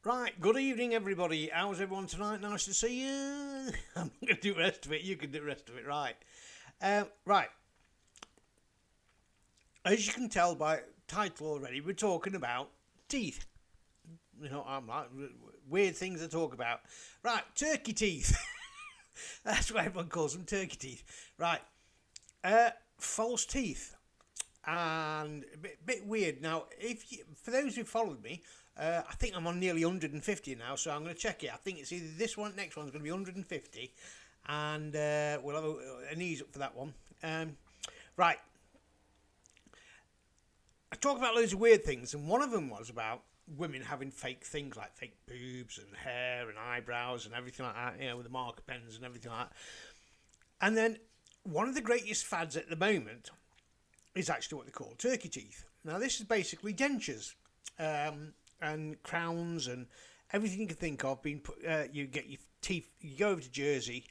Right, good evening everybody. How's everyone tonight? Nice to see you. I'm not going to do the rest of it. You can do the rest of it. Right. As you can tell by title already, we're talking about teeth. I'm like weird things to talk about. Right, turkey teeth. That's what everyone calls them, turkey teeth. Right, false teeth. And a bit weird. Now, for those who followed me, I think I'm on nearly 150 now, so I'm going to check it. I think it's either this one, next one's going to be 150, and we'll have an ease up for that one. Right. I talk about loads of weird things, and one of them was about women having fake things like fake boobs and hair and eyebrows and everything like that, with the marker pens and everything like that. And then one of the greatest fads at the moment is actually what they call turkey teeth. Now, this is basically dentures and crowns and everything you can think of being put. You get your teeth. You go over to Jersey.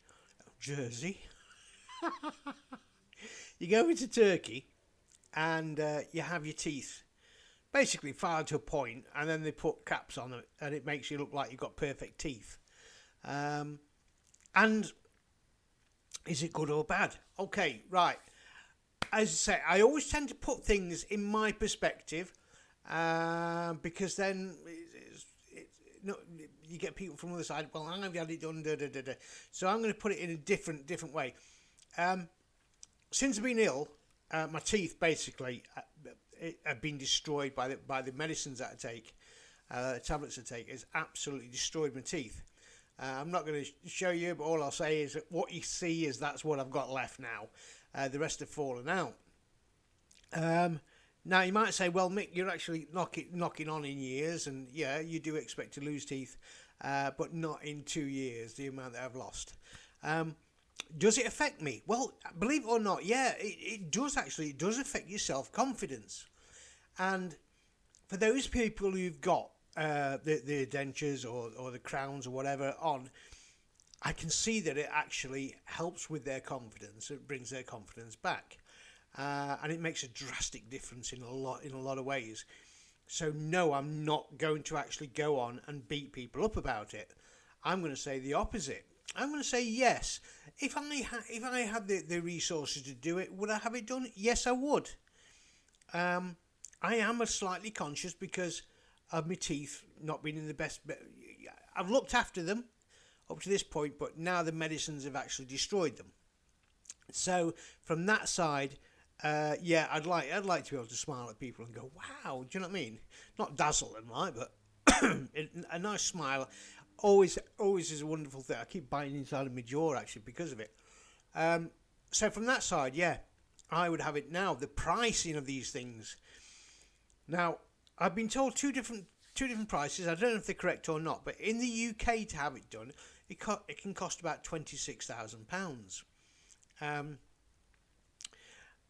You go over to Turkey, and you have your teeth basically filed to a point, and then they put caps on it, and it makes you look like you've got perfect teeth. And is it good or bad? Okay, right. As I say, I always tend to put things in my perspective, because then you get people from the other side. Well, I've had it done. So I'm going to put it in a different way. Since I've been ill, my teeth basically have been destroyed by the medicines that I take, tablets I take. It's absolutely destroyed my teeth. I'm not going to show you, but all I'll say is that what you see is that's what I've got left now. The rest have fallen out. Now, you might say, well, Mick, you're actually knocking on in years, and yeah, you do expect to lose teeth, but not in 2 years, the amount that I've lost. Does it affect me? Well, believe it or not, yeah, it does actually. It does affect your self-confidence. And for those people who've got the dentures or the crowns or whatever on, I can see that it actually helps with their confidence. It brings their confidence back, and it makes a drastic difference in a lot of ways. So no, I'm not going to actually go on and beat people up about it. I'm going to say the opposite. I'm going to say yes. If I had the resources to do it, would I have it done? Yes, I would. I am a slightly conscious because of my teeth not being in the best. I've looked after them up to this point, but now the medicines have actually destroyed them. So from that side, yeah, I'd like to be able to smile at people and go, wow, do you know what I mean? Not dazzle them, right? But a nice smile always is a wonderful thing. I keep biting inside of my jaw actually because of it. So from that side, yeah, I would have it now. The pricing of these things. Now, I've been told two different prices. I don't know if they're correct or not, but in the UK to have it done, it can cost about £26,000.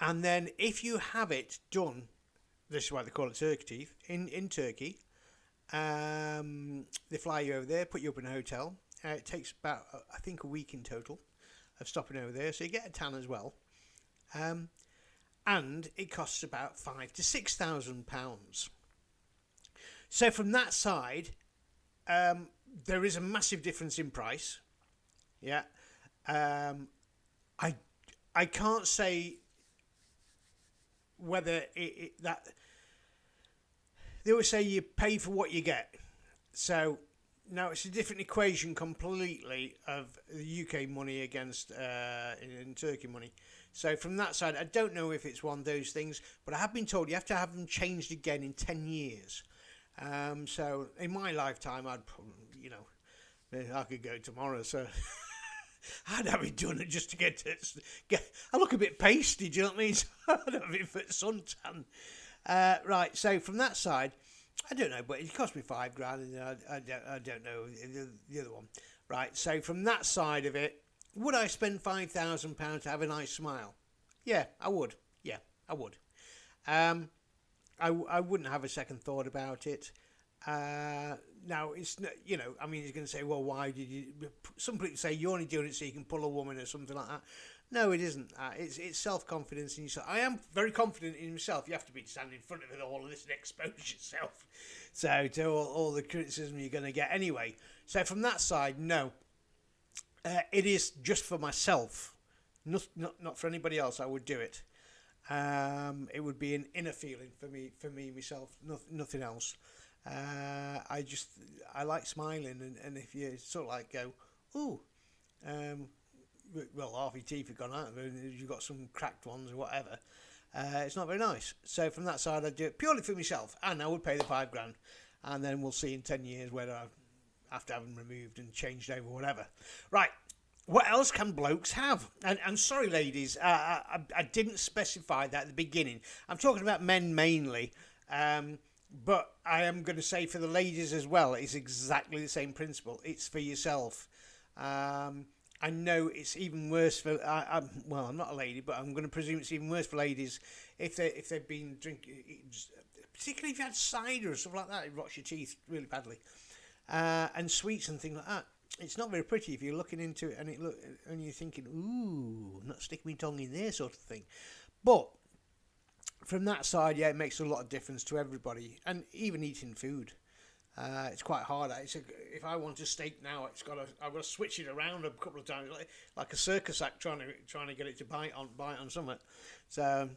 And then if you have it done, this is why they call it turkey teeth, in Turkey, they fly you over there, put you up in a hotel. It takes about, I think, a week in total of stopping over there, so you get a tan as well. And it costs about £5,000 to £6,000. So from that side, there is a massive difference in price. Yeah, I can't say whether that they always say you pay for what you get. So now it's a different equation completely of the UK money against in Turkey money. So from that side, I don't know if it's one of those things, but I have been told you have to have them changed again in 10 years. So in my lifetime, I could go tomorrow, so I'd have it done just to get. I look a bit pasty, do you know what I mean? So I'd have it for suntan. Right, so from that side, I don't know, but it cost me £5,000, and I don't know the other one. Right, so from that side of it, would I spend £5,000 to have a nice smile? Yeah, I would. Yeah, I would. I wouldn't have a second thought about it. Now, it's not, I mean, he's going to say, well, why did you... Some people say you're only doing it so you can pull a woman or something like that. No, it isn't. It's self confidence in yourself. I am very confident in myself. You have to be standing in front of it all of this and expose yourself. So to all the criticism you're going to get anyway. So from that side, no, it is just for myself, not for anybody else. I would do it. It would be an inner feeling for me myself, nothing else. I like smiling, and if you sort of like go, ooh, well, half your teeth have gone out, and you've got some cracked ones or whatever. It's not very nice. So from that side, I'd do it purely for myself, and I would pay the £5, and then we'll see in 10 years whether I have to have them removed and changed over, whatever. Right. What else can blokes have? And I'm sorry, ladies, I didn't specify that at the beginning. I'm talking about men mainly, but I am going to say for the ladies as well, it's exactly the same principle. It's for yourself. I know it's even worse for. Well, I'm not a lady, but I'm going to presume it's even worse for ladies if they've been drinking, particularly if you had cider or stuff like that. It rots your teeth really badly, and sweets and things like that. It's not very pretty if you're looking into it and you're thinking, ooh, not sticking my tongue in there, sort of thing. But from that side, yeah, it makes a lot of difference to everybody, and even eating food. It's quite hard. If I want a steak now, I've got to switch it around a couple of times, like a circus act trying to get it to bite on something. So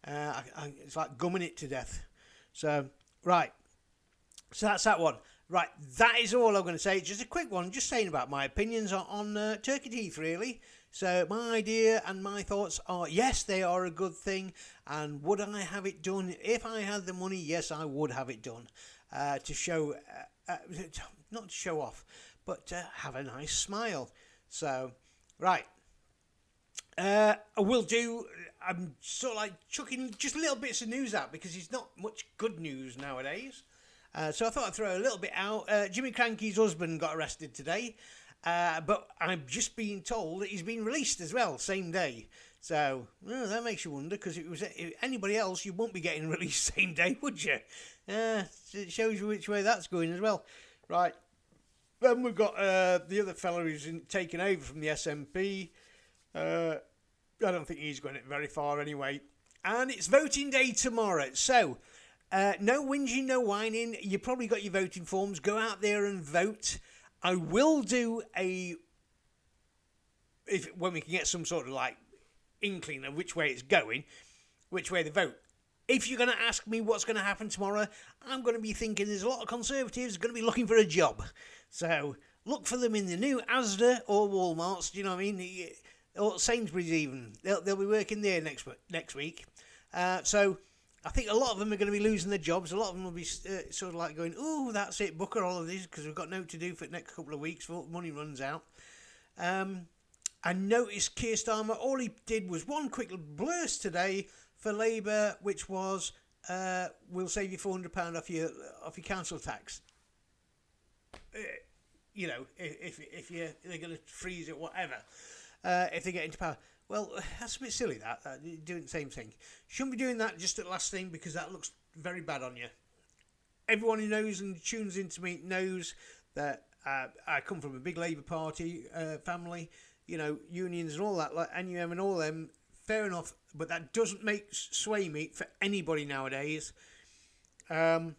it's like gumming it to death. So right, so that's that one. Right, that is all I'm going to say. Just a quick one, just saying about my opinions on turkey teeth, really. So my idea and my thoughts are, yes, they are a good thing. And would I have it done? If I had the money, yes, I would have it done. To show, not to show off, but to have a nice smile. So, right. I will do, I'm sort of like chucking just little bits of news out because there's not much good news nowadays. So I thought I'd throw a little bit out. Jimmy Cranky's husband got arrested today, but I'm just being told that he's been released as well, same day. So that makes you wonder, because if anybody else, you won't be getting released same day, would you? It shows you which way that's going as well. Right. Then we've got the other fellow who's taken over from the SNP. I don't think he's going it very far anyway. And it's voting day tomorrow. So, no whinging, no whining. You probably got your voting forms. Go out there and vote. I will do when we can get some sort of like inkling of which way it's going, which way they vote. If you're going to ask me what's going to happen tomorrow, I'm going to be thinking there's a lot of Conservatives going to be looking for a job. So look for them in the new Asda or Walmarts, do you know what I mean? Or Sainsbury's even. They'll be working there next week. So I think a lot of them are going to be losing their jobs. A lot of them will be sort of like going, oh, that's it, book all of these, because we've got no to do for the next couple of weeks before money runs out. I noticed Keir Starmer, all he did was one quick blurst today for Labour, which was, we'll save you £400 off your council tax. If they're going to freeze it, whatever, if they get into power. Well, that's a bit silly, that doing the same thing. Shouldn't be doing that just at last thing, because that looks very bad on you. Everyone who knows and tunes into me knows that I come from a big Labour Party family, unions and all that, like NUM and all them. Fair enough, but that doesn't make sway me for anybody nowadays. I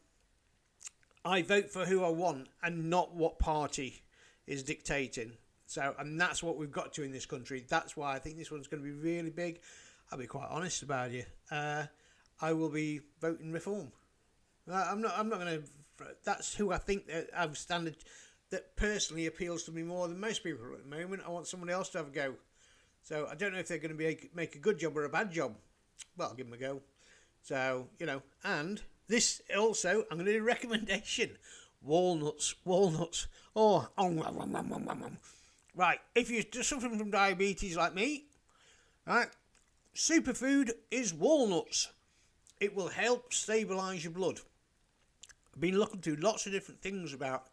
vote for who I want and not what party is dictating. So, and that's what we've got to in this country. That's why I think this one's going to be really big. I'll be quite honest about you. I will be voting Reform. I'm not going to. That's who I think that I've standard that personally appeals to me more than most people at the moment. I want somebody else to have a go. So I don't know if they're going to make a good job or a bad job. Well, I'll give them a go. So, and this also, I'm going to do a recommendation. Walnuts. Oh, right. If you're suffering from diabetes like me, right, superfood is walnuts. It will help stabilise your blood. I've been looking through lots of different things about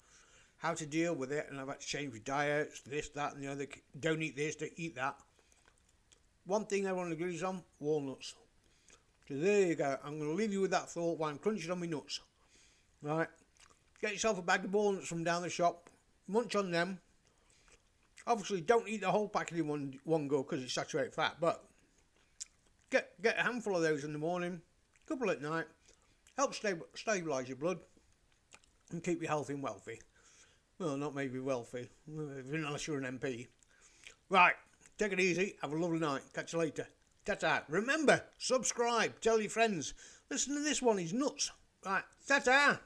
how to deal with it, and I've had to change my diets, this, that, and the other. Don't eat this, don't eat that. One thing everyone agrees on, walnuts. So there you go. I'm going to leave you with that thought while I'm crunching on my nuts. Right. Get yourself a bag of walnuts from down the shop. Munch on them. Obviously, don't eat the whole packet in one go because it's saturated fat, but get a handful of those in the morning, a couple at night, help stabilise your blood and keep you healthy and wealthy. Well, not maybe wealthy, unless you're an MP. Right, take it easy, have a lovely night, catch you later. Ta-ta. Remember, subscribe, tell your friends. Listen to this one, he's nuts. Right, ta-ta.